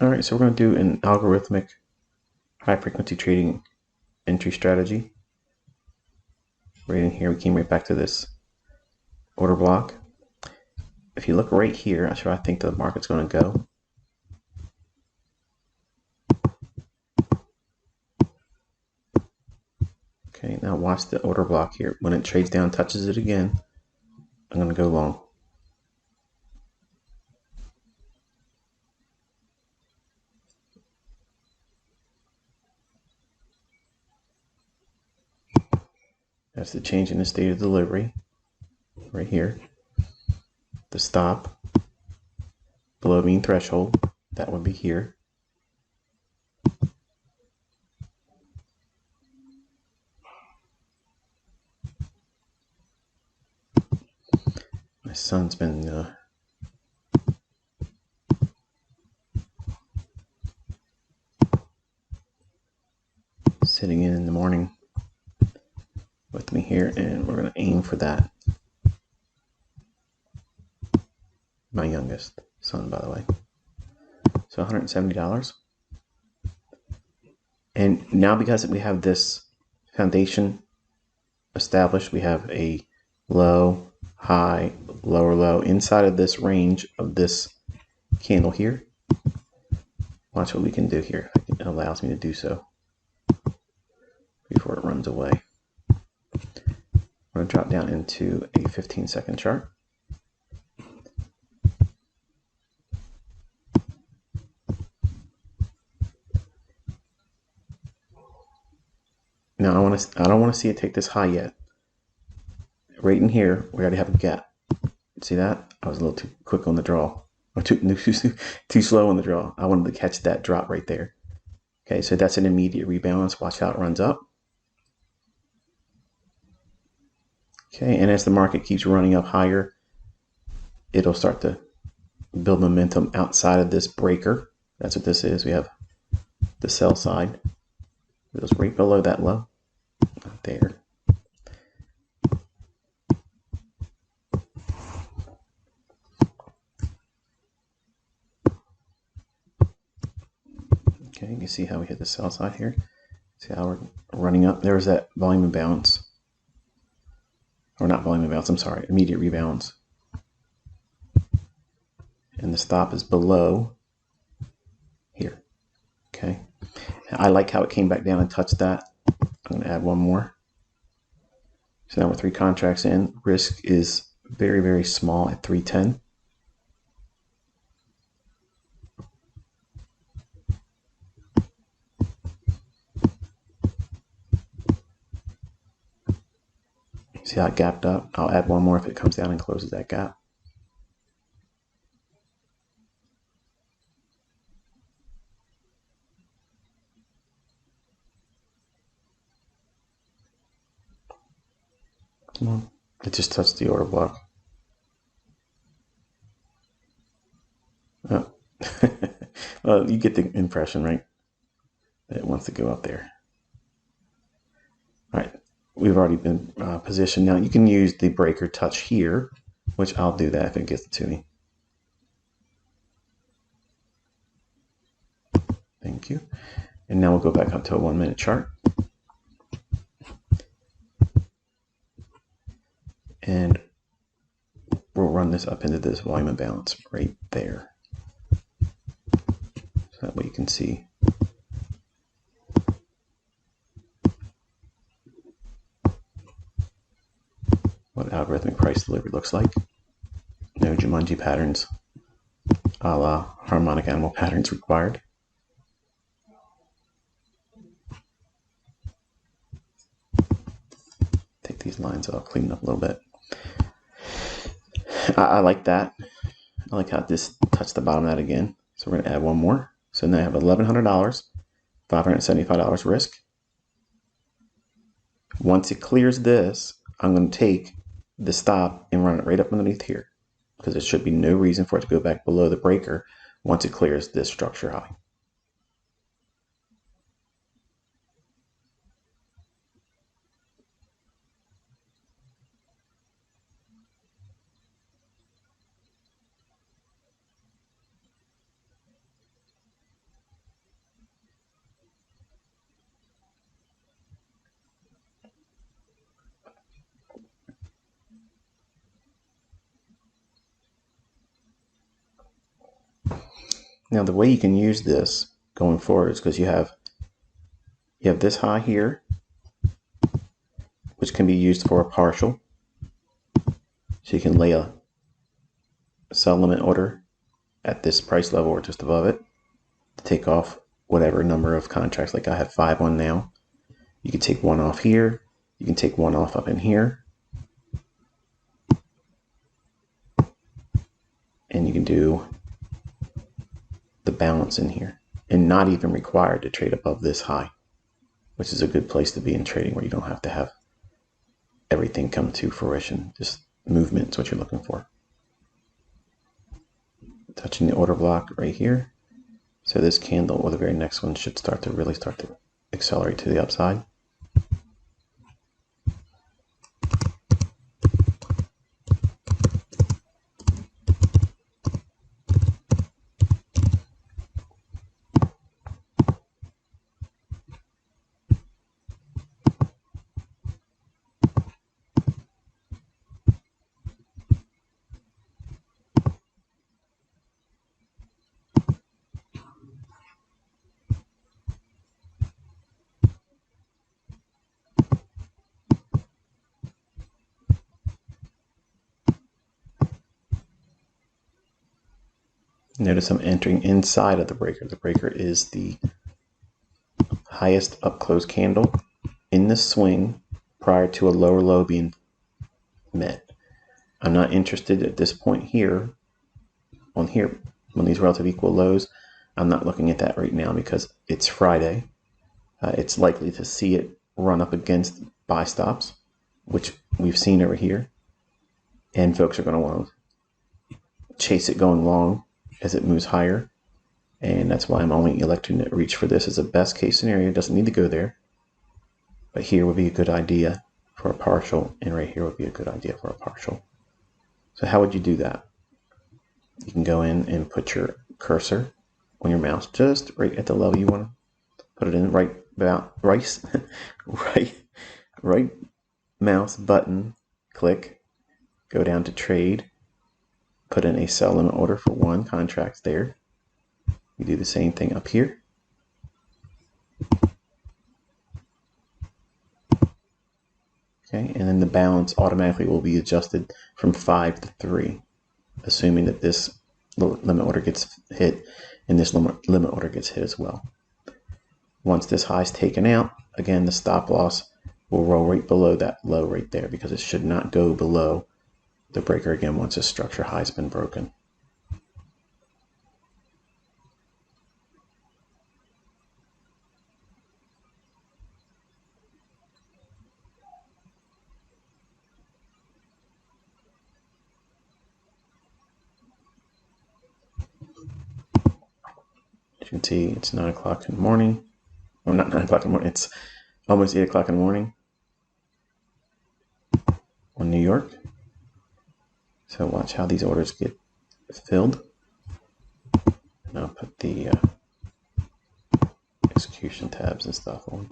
All right, so we're going to do an algorithmic high frequency trading entry strategy. Right in here, we came right back to this order block. If you look right here, that's where I think the market's going to go. Okay, now watch the order block here. When it trades down, touches it again, I'm going to go long. That's the change in the state of delivery right here. The stop below mean threshold, that would be here. My son's been sitting in the morning with me here, and we're going to aim for that. My youngest son, by the way. So $170. And now because we have this foundation established, we have a low, high, lower low inside of this range of this candle here. Watch what we can do here. It allows me to do so before it runs away. I'm going to drop down into a 15-second chart. Now I don't want to see it take this high yet. Right in here, we already have a gap. See that? I was a little too quick on the draw. Or too slow on the draw. I wanted to catch that drop right there. Okay, so that's an immediate rebalance. Watch how it runs up. Okay, and as the market keeps running up higher, it'll start to build momentum outside of this breaker. That's what this is. We have the sell side. It goes right below that low. There. Okay, you can see how we hit the sell side here. See how we're running up. There's that volume imbalance. Or not volume imbalance, I'm sorry, immediate rebalance. And the stop is below here. Okay. I like how it came back down and touched that. I'm going to add one more. So now we're 3 contracts in. Risk is very, very small at 310. See how it gapped up? I'll add one more if it comes down and closes that gap. Come on. It just touched the order block. Oh. Well, you get the impression, right? That it wants to go up there. All right. We've already been positioned. Now you can use the breaker touch here, which I'll do that if it gets to me. Thank you. And now we'll go back up to a 1-minute chart. And we'll run this up into this volume imbalance right there. So that way you can see what algorithmic price delivery looks like. No Jumanji patterns a la harmonic animal patterns required. Take these lines off, clean up a little bit. I like that. I like how this touched the bottom of that again. So we're going to add one more. So now I have $1,100, $575 risk. Once it clears this, I'm going to take the stop and run it right up underneath here, because there should be no reason for it to go back below the breaker once it clears this structure high. Now the way you can use this going forward is because you have this high here, which can be used for a partial. So you can lay a sell limit order at this price level or just above it to take off whatever number of contracts. Like I have 5 on now. You can take one off here. You can take one off up in here. And you can do the balance in here and not even required to trade above this high, which is a good place to be in trading where you don't have to have everything come to fruition. Just movement is what you're looking for. Touching the order block right here. So this candle or the very next one should really start to accelerate to the upside. Notice I'm entering inside of the breaker. The breaker is the highest up close candle in the swing prior to a lower low being met. I'm not interested at this point here on these relative equal lows. I'm not looking at that right now because it's Friday. It's likely to see it run up against buy stops, which we've seen over here. And folks are going to want to chase it going long as it moves higher. And that's why I'm only electing to reach for this as a best case scenario. It doesn't need to go there. But here would be a good idea for a partial, and right here would be a good idea for a partial. So how would you do that? You can go in and put your cursor on your mouse just right at the level you want to put it in, right mouse button, click, go down to trade, put in a sell limit order for 1 contract there. You do the same thing up here. Okay, and then the balance automatically will be adjusted from 5 to 3, assuming that this limit order gets hit and this limit order gets hit as well. Once this high is taken out, again, the stop loss will roll right below that low right there because it should not go below the breaker again once this structure high has been broken. As you can see, it's 9 o'clock in the morning. Well, not 9 o'clock in the morning, it's almost 8 o'clock in the morning on New York. So watch how these orders get filled. And I'll put the execution tabs and stuff on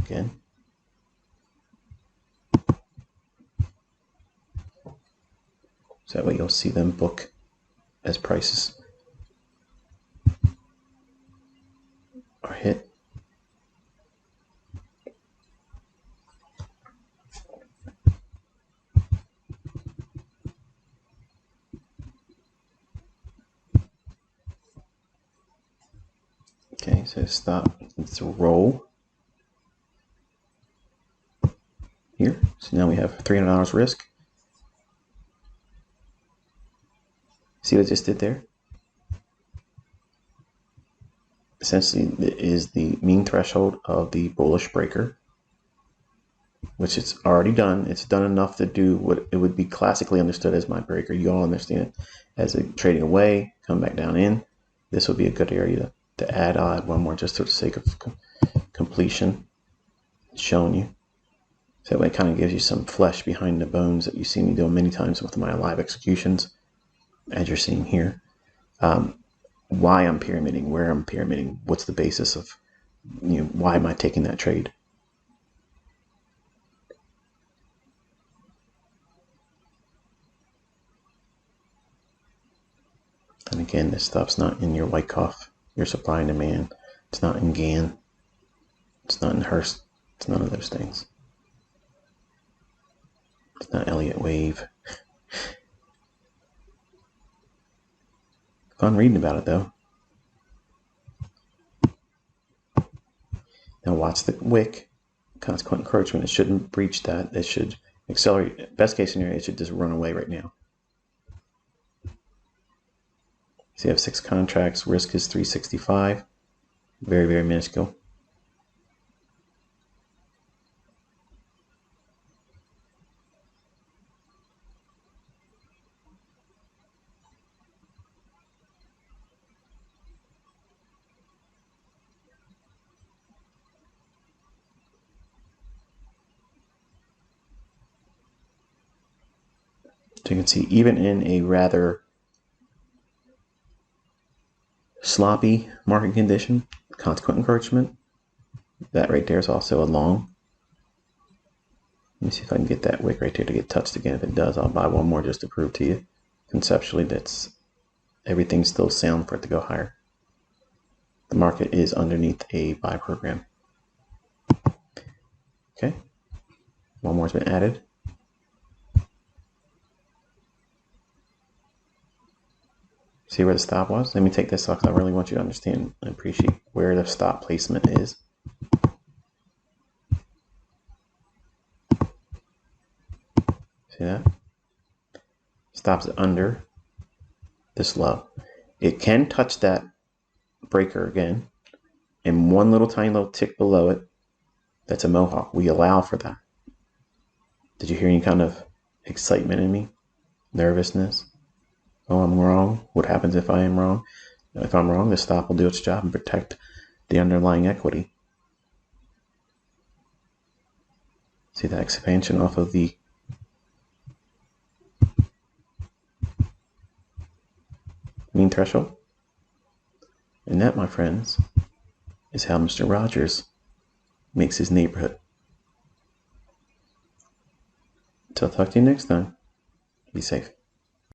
again. So that way you'll see them book as prices are hit. Okay, so stop, it's a roll here. So now we have $300 risk. See what I just did there? Essentially, it is the mean threshold of the bullish breaker, which it's already done. It's done enough to do what it would be classically understood as my breaker. You all understand it as a trading away, come back down in. This would be a good area to add. I'll add one more just for the sake of completion, showing you. So that way it kind of gives you some flesh behind the bones that you see me doing many times with my live executions, as you're seeing here. Why I'm pyramiding, where I'm pyramiding, what's the basis of, why am I taking that trade? And again, this stuff's not in your Wyckoff, your supply and demand. It's not in Gann. It's not in Hearst. It's none of those things. It's not Elliott Wave. Fun reading about it though. Now watch the wick. Consequent encroachment. It shouldn't breach that. It should accelerate. Best case scenario, it should just run away right now. So you have 6 contracts. Risk is 365. Very, very minuscule. So you can see even in a rather sloppy market condition, consequent encroachment, that right there is also a long. Let me see if I can get that wick right there to get touched again. If it does, I'll buy one more just to prove to you conceptually that's everything's still sound for it to go higher. The market is underneath a buy program. Okay, one more has been added. See where the stop was? Let me take this off because I really want you to understand and appreciate where the stop placement is. See that? Stops it under this low. It can touch that breaker again, and one little tiny little tick below it, that's a mohawk. We allow for that. Did you hear any kind of excitement in me? Nervousness? Oh, I'm wrong. What happens if I am wrong? If I'm wrong, the stop will do its job and protect the underlying equity. See that expansion off of the mean threshold? And that, my friends, is how Mr. Rogers makes his neighborhood. Until I'll talk to you next time. Be safe.